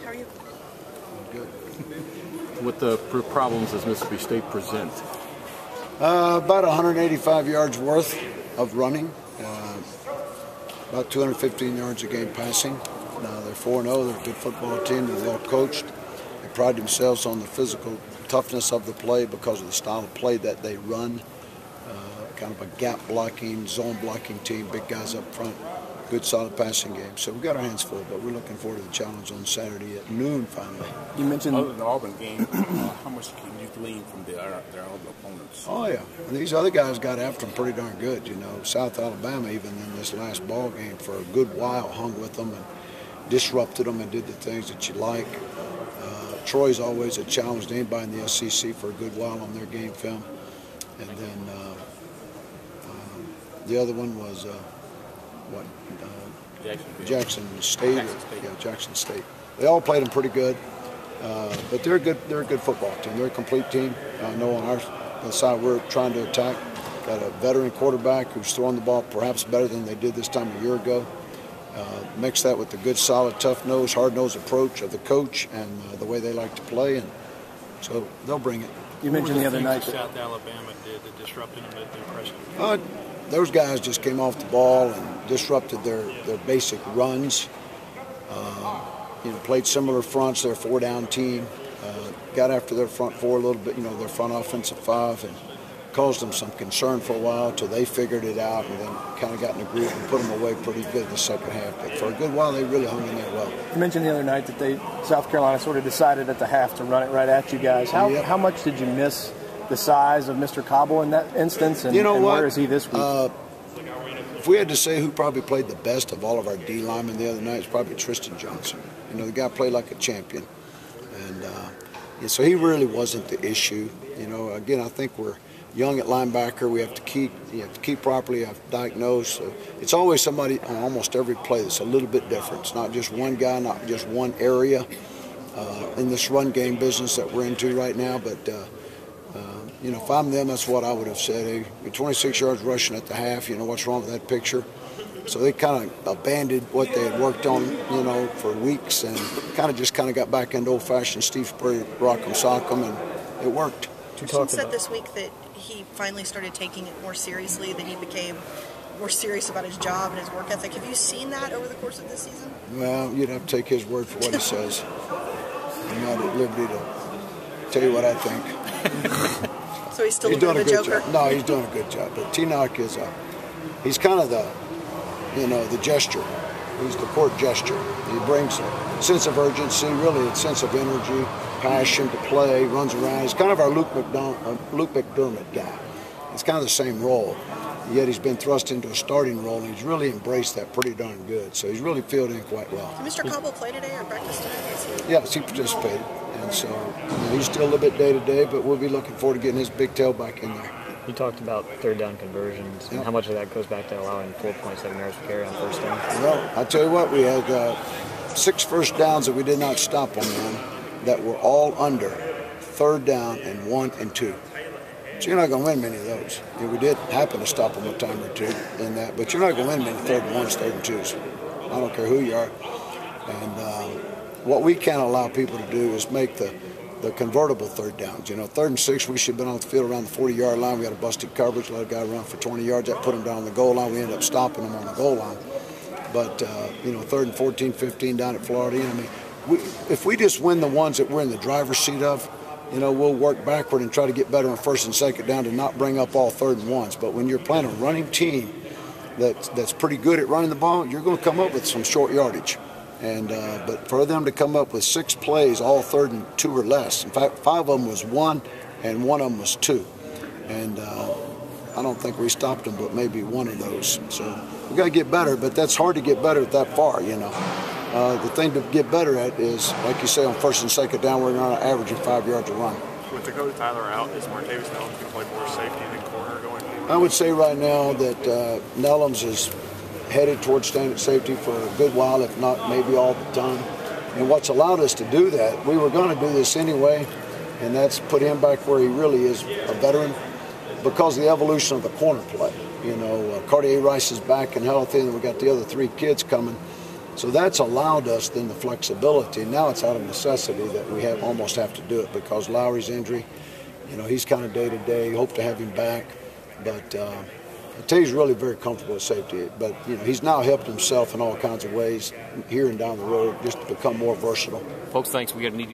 How are you? Good. What the problems does Mississippi State present? About 185 yards worth of running, about 215 yards a game passing. They're 4-0. They're a good football team. They're well coached. They pride themselves on the physical toughness of the play because of the style of play that they run. Kind of a gap blocking, zone blocking team, big guys up front, good solid passing game. So we've got our hands full, but we're looking forward to the challenge on Saturday at noon finally. You mentioned other than the Auburn game, how much can you glean from their other opponents? Oh yeah, and these other guys got after them pretty darn good. You know, South Alabama even in this last ball game for a good while hung with them and disrupted them and did the things that you like. Troy's always a challenge to anybody in the SEC for a good while on their game film, and then the other one was Jackson State. Yeah, Jackson State. They all played them pretty good, but they're good. They're a good football team. They're a complete team. I know on our side we're trying to attack. Got a veteran quarterback who's throwing the ball perhaps better than they did this time a year ago. Mix that with the good, solid, tough-nosed, hard-nosed approach of the coach and the way they like to play, and so they'll bring it. You mentioned the other night that South Alabama did that disrupted them at the impression. Those guys just came off the ball and disrupted their basic runs. Played similar fronts. They're a four-down team. Got after their front four a little bit. Their front offensive five, and caused them some concern for a while till they figured it out and then kind of got in a groove and put them away pretty good in the second half. But for a good while, they really hung in there well. You mentioned the other night that South Carolina sort of decided at the half to run it right at you guys. How much did you miss the size of Mr. Cobble in that instance, and where is he this week? If we had to say who probably played the best of all of our D linemen the other night, it's probably Tristan Johnson. The guy played like a champion, and so he really wasn't the issue. Again, I think we're young at linebacker. We have to keep properly. Have diagnosed. It's always somebody on almost every play that's a little bit different. It's not just one guy, not just one area in this run game business that we're into right now, but. If I'm them, that's what I would have said. Hey, you're 26 yards rushing at the half. What's wrong with that picture? So they kind of abandoned what they had worked on, for weeks, and kind of got back into old-fashioned Steve Spurrier, rock 'em, sock 'em, and it worked. He said this week that he finally started taking it more seriously, that he became more serious about his job and his work ethic. Have you seen that over the course of this season? Well, you'd have to take his word for what he says. I'm not at liberty to tell you what I think. So he's still doing a good Joker? Job. No, he's doing a good job. But T-Knock is he's kind of the gesture. He's the court gesture. He brings a sense of urgency, really a sense of energy, passion to play, runs around. He's kind of our Luke McDermott guy. It's kind of the same role. Yet he's been thrust into a starting role, and he's really embraced that pretty darn good. So he's really filled in quite well. Did Mr. Cobble play today or practice today? Yes, he participated. And so he's still a little bit day-to-day, but we'll be looking forward to getting his big tail back in there. You talked about third down conversions, and how much of that goes back to allowing 4.7 yards per carry on first down? Well, I'll tell you what, we had 6 first downs that we did not stop on them that were all under third down and 1 and 2. So you're not going to win many of those. We did happen to stop them a time or two in that, but you're not going to win many third and 1s, third and 2s. I don't care who you are. And what we can't allow people to do is make the convertible third downs. Third and 6, we should have been on the field around the 40-yard line. We had a busted coverage, let a guy run for 20 yards. That put him down on the goal line. We ended up stopping him on the goal line. But, third and 14, 15 down at Florida. If we just win the ones that we're in the driver's seat of, we'll work backward and try to get better on first and second down to not bring up all third and 1s. But when you're playing a running team that's pretty good at running the ball, you're going to come up with some short yardage. And but for them to come up with 6 plays, all third and 2 or less. In fact, 5 of them was 1, and 1 of them was 2. And I don't think we stopped them, but maybe 1 of those. So we got to get better, but that's hard to get better at that far. The thing to get better at is, like you say, on first and second down, we're not averaging 5 yards a run. With Dakota Tyler out, is Martavis Nellums going to play more safety than corner going forward? I would say right now that Nellums is headed towards staying at safety for a good while, if not maybe all the time. And what's allowed us to do that, we were going to do this anyway, and that's put him back where he really is a veteran because of the evolution of the corner play. Cartier Rice is back and healthy, and we got the other 3 kids coming. So that's allowed us then the flexibility. Now it's out of necessity that we almost have to do it because Lowry's injury, he's kind of day to day. Hope to have him back, but I tell you, he's really very comfortable with safety. But he's now helped himself in all kinds of ways here and down the road just to become more versatile. Folks, thanks. We got to need.